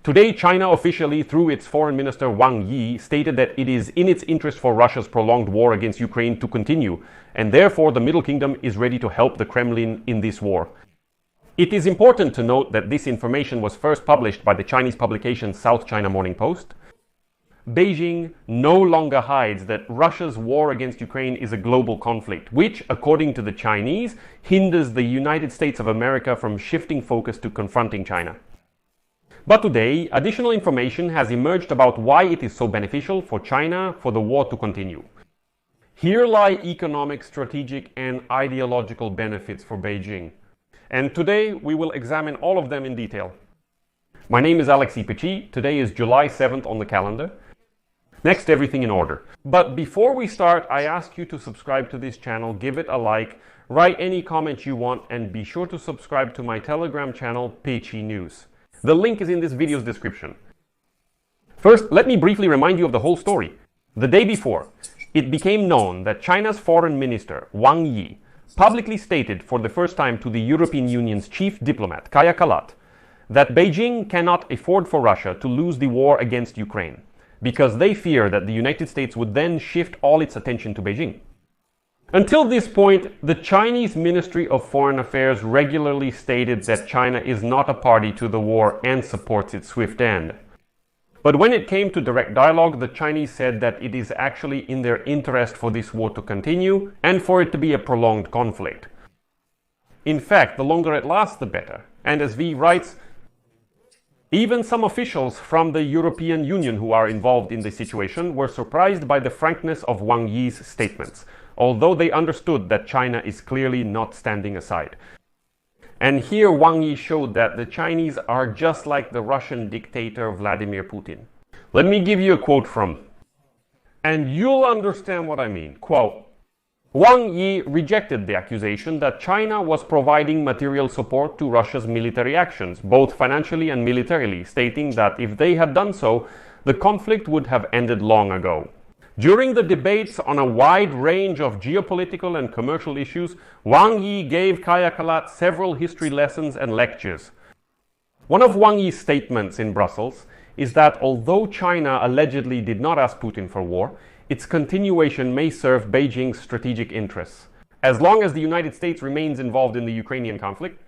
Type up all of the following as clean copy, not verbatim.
Today, China officially, through its foreign minister Wang Yi, stated that it is in its interest for Russia's prolonged war against Ukraine to continue, and therefore the Middle Kingdom is ready to help the Kremlin in this war. It is important to note that this information was first published by the Chinese publication South China Morning Post. Beijing no longer hides that Russia's war against Ukraine is a global conflict, which, according to the Chinese, hinders the United States of America from shifting focus to confronting China. But today, additional information has emerged about why it is so beneficial for China for the war to continue. Here lie economic, strategic, and ideological benefits for Beijing. And today, we will examine all of them in detail. My name is Alexei Pechi. Today is July 7th on the calendar. Next, everything in order. But before we start, I ask you to subscribe to this channel, give it a like, write any comments you want, and be sure to subscribe to my Telegram channel, Pechi News. The link is in this video's description. First, let me briefly remind you of the whole story. The day before, it became known that China's foreign minister, Wang Yi, publicly stated for the first time to the European Union's chief diplomat, Kaja Kallas, that Beijing cannot afford for Russia to lose the war against Ukraine, because they fear that the United States would then shift all its attention to Beijing. Until this point, the Chinese Ministry of Foreign Affairs regularly stated that China is not a party to the war and supports its swift end. But when it came to direct dialogue, the Chinese said that it is actually in their interest for this war to continue and for it to be a prolonged conflict. In fact, the longer it lasts, the better. And as V writes, even some officials from the European Union who are involved in the situation were surprised by the frankness of Wang Yi's statements, although they understood that China is clearly not standing aside. And here Wang Yi showed that the Chinese are just like the Russian dictator Vladimir Putin. Let me give you a quote from, and you'll understand what I mean. Quote, Wang Yi rejected the accusation that China was providing material support to Russia's military actions, both financially and militarily, stating that if they had done so, the conflict would have ended long ago. During the debates on a wide range of geopolitical and commercial issues, Wang Yi gave Kaja Kallas several history lessons and lectures. One of Wang Yi's statements in Brussels is that although China allegedly did not ask Putin for war, its continuation may serve Beijing's strategic interests, as long as the United States remains involved in the Ukrainian conflict.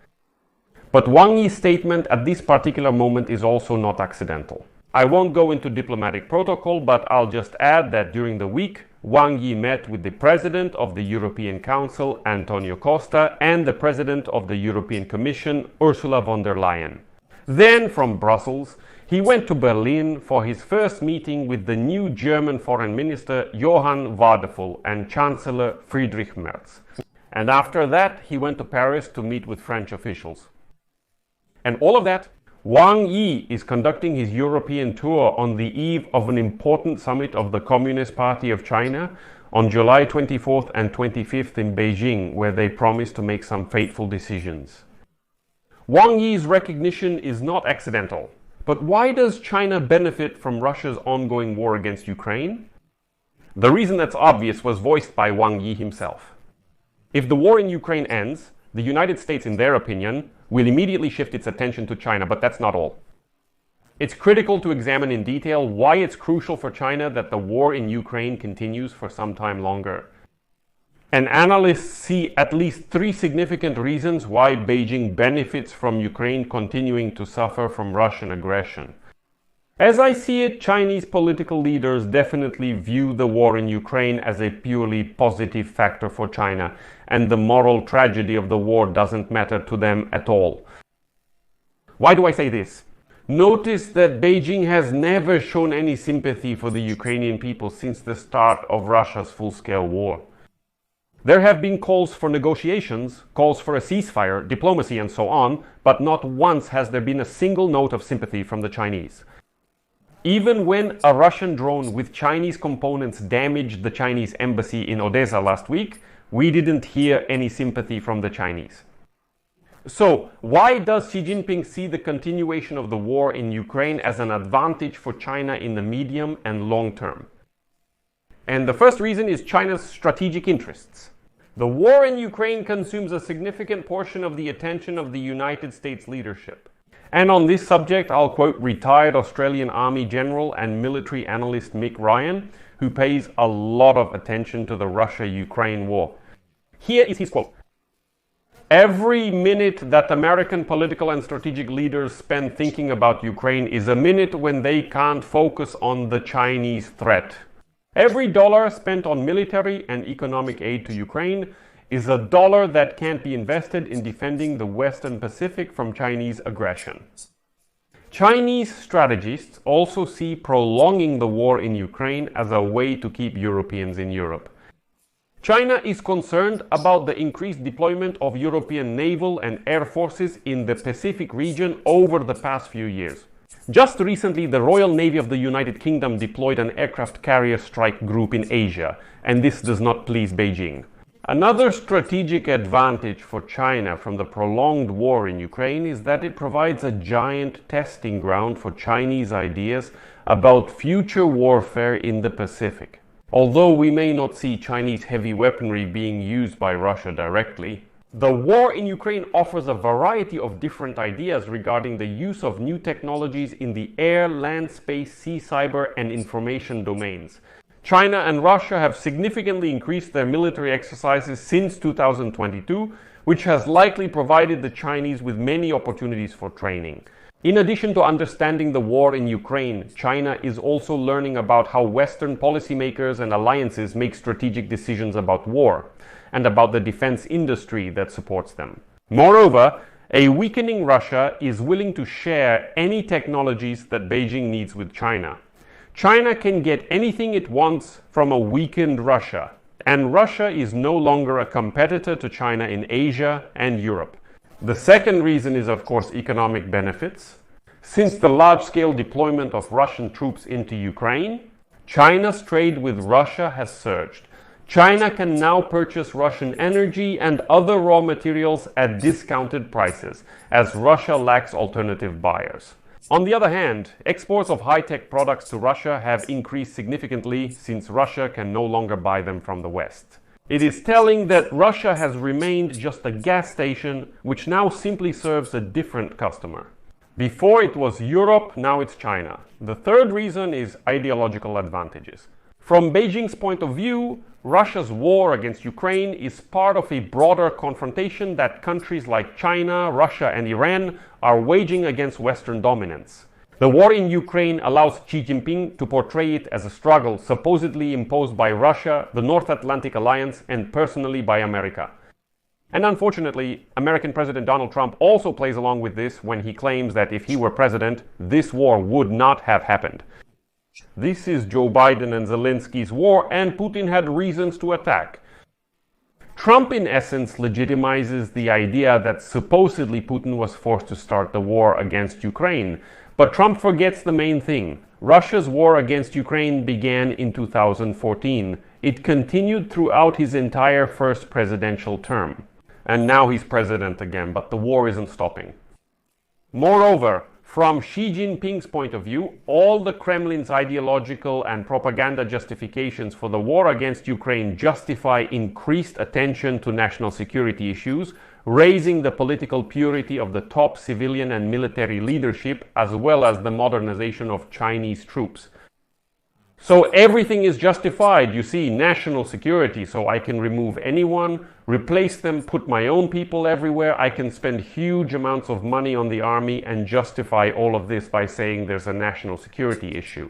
But Wang Yi's statement at this particular moment is also not accidental. I won't go into diplomatic protocol, but I'll just add that during the week, Wang Yi met with the President of the European Council, Antonio Costa, and the President of the European Commission, Ursula von der Leyen. Then, from Brussels, he went to Berlin for his first meeting with the new German Foreign Minister Johann Wadephul and Chancellor Friedrich Merz. And after that, he went to Paris to meet with French officials. And all of that, Wang Yi is conducting his European tour on the eve of an important summit of the Communist Party of China on July 24th and 25th in Beijing, where they promise to make some fateful decisions. Wang Yi's recognition is not accidental. But why does China benefit from Russia's ongoing war against Ukraine? The reason that's obvious was voiced by Wang Yi himself. If the war in Ukraine ends, the United States, in their opinion, will immediately shift its attention to China, but that's not all. It's critical to examine in detail why it's crucial for China that the war in Ukraine continues for some time longer. And analysts see at least three significant reasons why Beijing benefits from Ukraine continuing to suffer from Russian aggression. As I see it, Chinese political leaders definitely view the war in Ukraine as a purely positive factor for China, and the moral tragedy of the war doesn't matter to them at all. Why do I say this? Notice that Beijing has never shown any sympathy for the Ukrainian people since the start of Russia's full-scale war. There have been calls for negotiations, calls for a ceasefire, diplomacy and so on, but not once has there been a single note of sympathy from the Chinese. Even when a Russian drone with Chinese components damaged the Chinese embassy in Odessa last week, we didn't hear any sympathy from the Chinese. So, why does Xi Jinping see the continuation of the war in Ukraine as an advantage for China in the medium and long term? And the first reason is China's strategic interests. The war in Ukraine consumes a significant portion of the attention of the United States leadership. And on this subject, I'll quote retired Australian Army General and military analyst Mick Ryan, who pays a lot of attention to the Russia-Ukraine war. Here is his quote. "Every minute that American political and strategic leaders spend thinking about Ukraine is a minute when they can't focus on the Chinese threat. Every dollar spent on military and economic aid to Ukraine is a dollar that can't be invested in defending the Western Pacific from Chinese aggression." Chinese strategists also see prolonging the war in Ukraine as a way to keep Europeans in Europe. China is concerned about the increased deployment of European naval and air forces in the Pacific region over the past few years. Just recently, the Royal Navy of the United Kingdom deployed an aircraft carrier strike group in Asia, and this does not please Beijing. Another strategic advantage for China from the prolonged war in Ukraine is that it provides a giant testing ground for Chinese ideas about future warfare in the Pacific. Although we may not see Chinese heavy weaponry being used by Russia directly, the war in Ukraine offers a variety of different ideas regarding the use of new technologies in the air, land, space, sea, cyber, and information domains. China and Russia have significantly increased their military exercises since 2022, which has likely provided the Chinese with many opportunities for training. In addition to understanding the war in Ukraine, China is also learning about how Western policymakers and alliances make strategic decisions about war, and about the defense industry that supports them. Moreover, a weakening Russia is willing to share any technologies that Beijing needs with China. China can get anything it wants from a weakened Russia, and Russia is no longer a competitor to China in Asia and Europe. The second reason is, of course, economic benefits. Since the large-scale deployment of Russian troops into Ukraine, China's trade with Russia has surged. China can now purchase Russian energy and other raw materials at discounted prices, as Russia lacks alternative buyers. On the other hand, exports of high-tech products to Russia have increased significantly since Russia can no longer buy them from the West. It is telling that Russia has remained just a gas station, which now simply serves a different customer. Before it was Europe, now it's China. The third reason is ideological advantages. From Beijing's point of view, Russia's war against Ukraine is part of a broader confrontation that countries like China, Russia, and Iran are waging against Western dominance. The war in Ukraine allows Xi Jinping to portray it as a struggle supposedly imposed by Russia, the North Atlantic Alliance, and personally by America. And unfortunately, American President Donald Trump also plays along with this when he claims that if he were president, this war would not have happened. This is Joe Biden and Zelensky's war, and Putin had reasons to attack. Trump, in essence, legitimizes the idea that supposedly Putin was forced to start the war against Ukraine. But Trump forgets the main thing. Russia's war against Ukraine began in 2014. It continued throughout his entire first presidential term. And now he's president again, but the war isn't stopping. Moreover, from Xi Jinping's point of view, all the Kremlin's ideological and propaganda justifications for the war against Ukraine justify increased attention to national security issues, raising the political purity of the top civilian and military leadership, as well as the modernization of Chinese troops. So everything is justified, you see, national security, so I can remove anyone, replace them, put my own people everywhere. I can spend huge amounts of money on the army and justify all of this by saying there's a national security issue.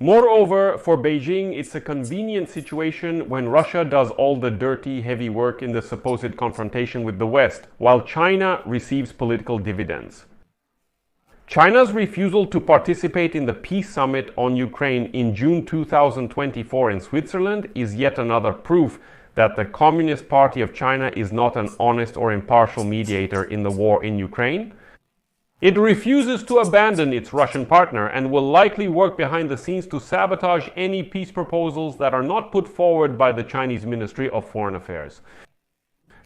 Moreover, for Beijing, it's a convenient situation when Russia does all the dirty, heavy work in the supposed confrontation with the West, while China receives political dividends. China's refusal to participate in the peace summit on Ukraine in June 2024 in Switzerland is yet another proof that the Communist Party of China is not an honest or impartial mediator in the war in Ukraine. It refuses to abandon its Russian partner and will likely work behind the scenes to sabotage any peace proposals that are not put forward by the Chinese Ministry of Foreign Affairs.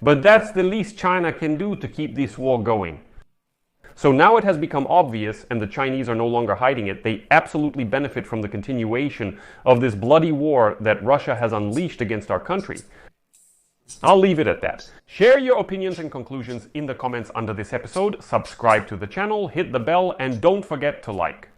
But that's the least China can do to keep this war going. So now it has become obvious, and the Chinese are no longer hiding it, they absolutely benefit from the continuation of this bloody war that Russia has unleashed against our country. I'll leave it at that. Share your opinions and conclusions in the comments under this episode, subscribe to the channel, hit the bell, and don't forget to like.